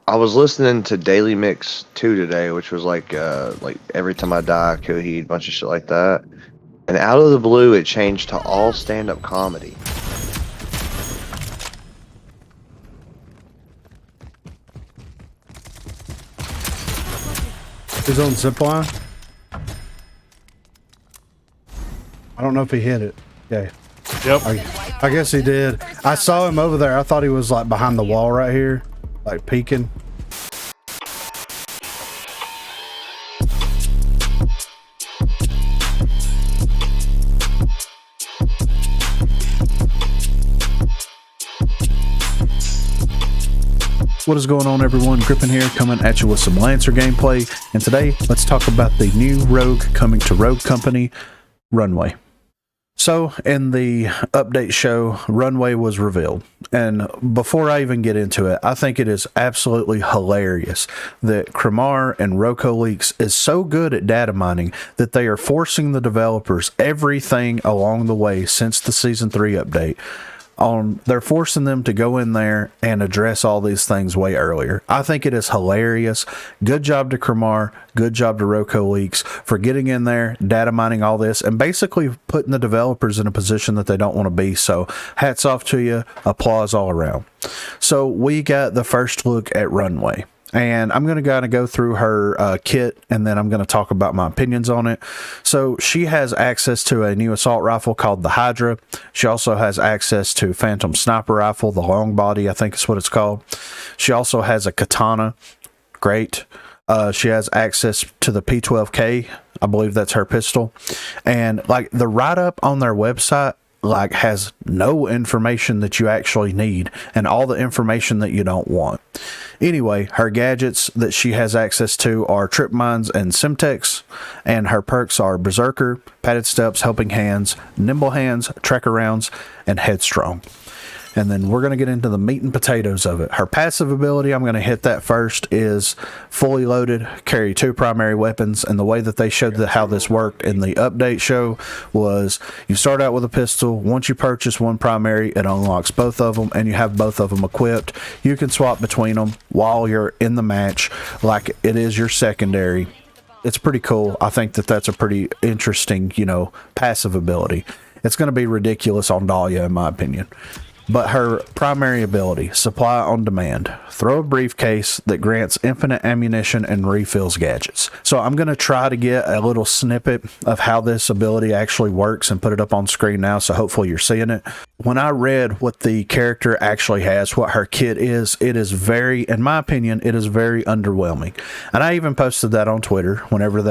I was listening to Daily Mix 2 today, which was like every time I die, Coheed, bunch of shit like that. And out of the blue, it changed to all stand-up comedy. His own zip line. I don't know if he hit it. Yeah. Yep. I guess he did. I saw him over there. I thought he was like behind the wall right here, like peeking. What is going on, everyone? Grippin here, coming at you with some Lancer gameplay, and today let's talk about the new rogue coming to Rogue Company, Runway. So in the update show, Runway was revealed, and before I even get into it, I think it is absolutely hilarious that Cremar and RocoLeaks is so good at data mining that they are forcing the developers everything along the way since the Season 3 update. They're forcing them to go in there and address all these things way earlier. I think it is hilarious. Good job to Cremar, good job to RocoLeaks for getting in there, data mining all this, and basically putting the developers in a position that they don't want to be. So hats off to you, applause all around. So we got the first look at Runway. And I'm going to kind of go through her kit, and then I'm going to talk about my opinions on it. So she has access to a new assault rifle called the Hydra. She also has access to Phantom Sniper Rifle, the long body, I think is what it's called. She also has a katana. Great. She has access to the P12K. I believe that's her pistol. And like the write-up on their website, like has no information that you actually need and all the information that you don't want. Anyway, her gadgets that she has access to are Trip Mines and Simtex, and her perks are Berserker, Padded Steps, Helping Hands, Nimble Hands, Tracker Rounds, and Headstrong. And then we're going to get into the meat and potatoes of it. Her passive ability, I'm going to hit that first, is fully loaded, carry 2 primary weapons. And the way that they showed how this worked in the update show was you start out with a pistol. Once you purchase one primary, it unlocks both of them, and you have both of them equipped. You can swap between them while you're in the match like it is your secondary. It's pretty cool. I think that that's a pretty interesting, passive ability. It's going to be ridiculous on Dahlia, in my opinion. But her primary ability, supply on demand, throw a briefcase that grants infinite ammunition and refills gadgets. So I'm going to try to get a little snippet of how this ability actually works and put it up on screen now, so hopefully you're seeing it. When I read what the character actually has, what her kit is, it is very, in my opinion, it is very underwhelming. And I even posted that on Twitter whenever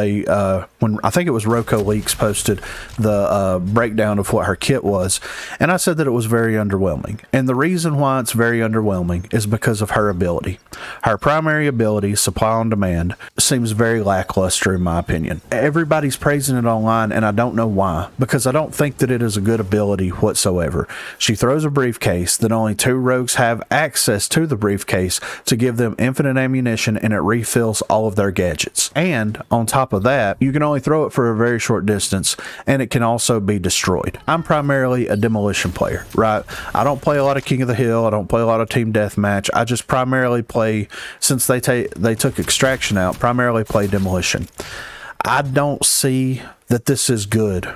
when I think it was RocoLeaks posted the breakdown of what her kit was, and I said that it was very underwhelming. And the reason why it's very underwhelming is because of her ability. Her primary ability, supply on demand, seems very lackluster in my opinion. Everybody's praising it online, and I don't know why, because I don't think that it is a good ability whatsoever. She throws a briefcase that only 2 rogues have access to the briefcase to give them infinite ammunition, and it refills all of their gadgets. And on top of that, you can only throw it for a very short distance, and it can also be destroyed. I'm primarily a demolition player, right? I don't play a lot of King of the Hill. I don't play a lot of Team Deathmatch. I just primarily play, since they took Extraction out, primarily play Demolition. I don't see that this is good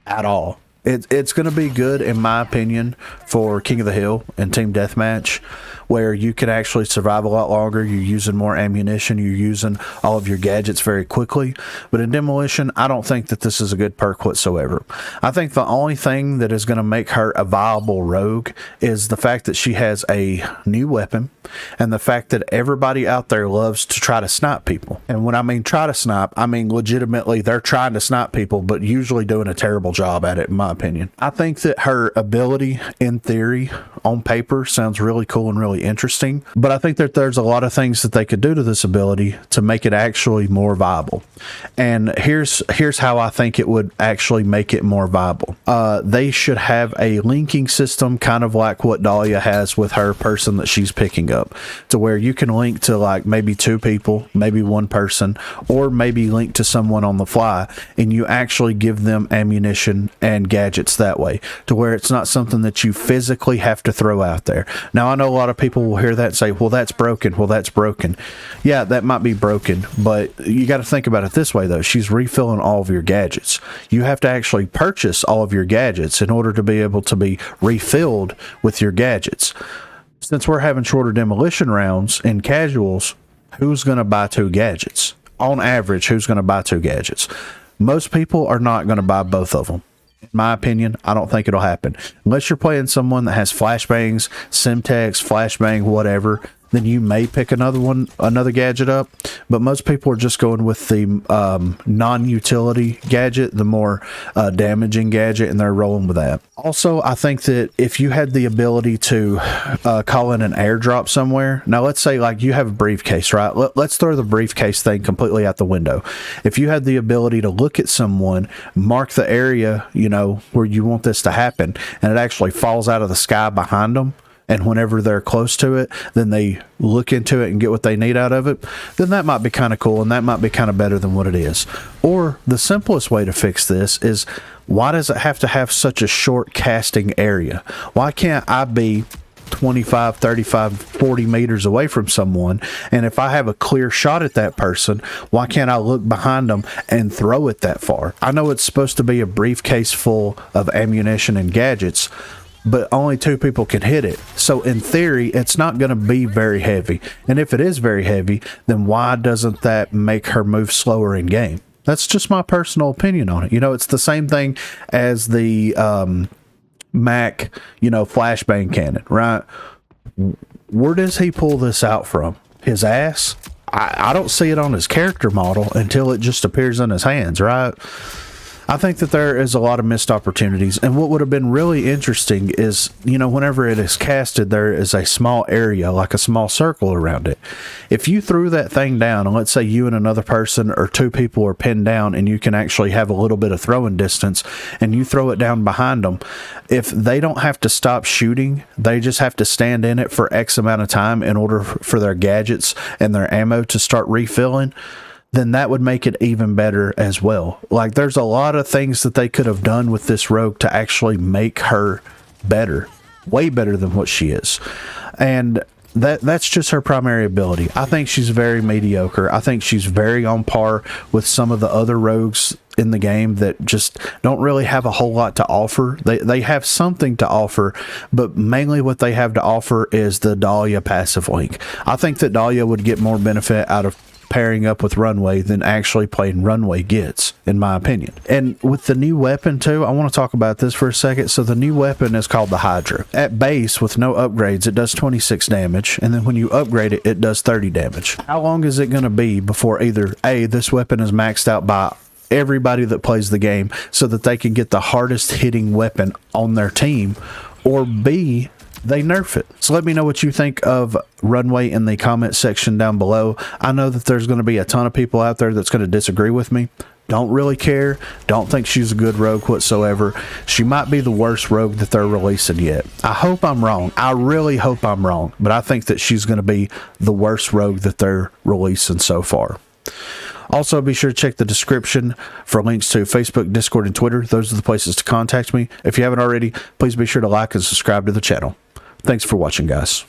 at all. It's going to be good, in my opinion, for King of the Hill and Team Deathmatch, where you can actually survive a lot longer. You're using more ammunition. You're using all of your gadgets very quickly. But in Demolition, I don't think that this is a good perk whatsoever. I think the only thing that is going to make her a viable rogue is the fact that she has a new weapon, and the fact that everybody out there loves to try to snipe people. And when I mean try to snipe, I mean legitimately they're trying to snipe people, but usually doing a terrible job at it, in my opinion. I think that her ability, in theory, on paper, sounds really cool and really interesting, but I think that there's a lot of things that they could do to this ability to make it actually more viable. And here's how I think it would actually make it more viable. They should have a linking system, kind of like what Dahlia has with her person that she's picking up, to where you can link to like maybe 2 people, maybe 1 person, or maybe link to someone on the fly, and you actually give them ammunition and gadgets that way, to where it's not something that you physically have to throw out there. Now, I know a lot of people people will hear that and say, well, that's broken. Well, that's broken. Yeah, that might be broken, but you got to think about it this way, though. She's refilling all of your gadgets. You have to actually purchase all of your gadgets in order to be able to be refilled with your gadgets. Since we're having shorter demolition rounds in casuals, who's going to buy 2 gadgets? On average, who's going to buy 2 gadgets? Most people are not going to buy both of them. In my opinion, I don't think it'll happen. Unless you're playing someone that has flashbangs, Simtex, flashbang, whatever, then you may pick another gadget up. But most people are just going with the non-utility gadget, the more damaging gadget, and they're rolling with that. Also, I think that if you had the ability to call in an airdrop somewhere, now let's say like you have a briefcase, right? Let's throw the briefcase thing completely out the window. If you had the ability to look at someone, mark the area, you know, where you want this to happen, and it actually falls out of the sky behind them, and whenever they're close to it, then they look into it and get what they need out of it, then that might be kind of cool, and that might be kind of better than what it is. Or the simplest way to fix this is, why does it have to have such a short casting area? Why can't I be 25, 35, 40 meters away from someone, and if I have a clear shot at that person, why can't I look behind them and throw it that far? I know it's supposed to be a briefcase full of ammunition and gadgets, but only 2 people can hit it. So in theory, it's not going to be very heavy. And if it is very heavy, then why doesn't that make her move slower in game? That's just my personal opinion on it. You know, it's the same thing as the Mac, you know, flashbang cannon, right? Where does he pull this out from? His ass? I don't see it on his character model until it just appears in his hands, right? I think that there is a lot of missed opportunities, and what would have been really interesting is, you know, whenever it is casted, there is a small area, like a small circle around it. If you threw that thing down, and let's say you and another person or 2 people are pinned down, and you can actually have a little bit of throwing distance, and you throw it down behind them, if they don't have to stop shooting, they just have to stand in it for X amount of time in order for their gadgets and their ammo to start refilling, then that would make it even better as well. Like, there's a lot of things that they could have done with this rogue to actually make her better, way better than what she is. And that's just her primary ability. I think she's very mediocre. I think she's very on par with some of the other rogues in the game that just don't really have a whole lot to offer. They have something to offer, but mainly what they have to offer is the Dahlia passive link. I think that Dahlia would get more benefit out of pairing up with Runway than actually playing Runway gets, in my opinion. And with the new weapon too, I want to talk about this for a second. So the new weapon is called the Hydra. At base, with no upgrades, it does 26 damage, and then when you upgrade it, it does 30 damage. How long is it going to be before either A, this weapon is maxed out by everybody that plays the game so that they can get the hardest hitting weapon on their team, or B, they nerf it? So let me know what you think of Runway in the comment section down below. I know that there's going to be a ton of people out there that's going to disagree with me. Don't really care. Don't think she's a good rogue whatsoever. She might be the worst rogue that they're releasing yet. I hope I'm wrong. I really hope I'm wrong. But I think that she's going to be the worst rogue that they're releasing so far. Also, be sure to check the description for links to Facebook, Discord, and Twitter. Those are the places to contact me. If you haven't already, please be sure to like and subscribe to the channel. Thanks for watching, guys.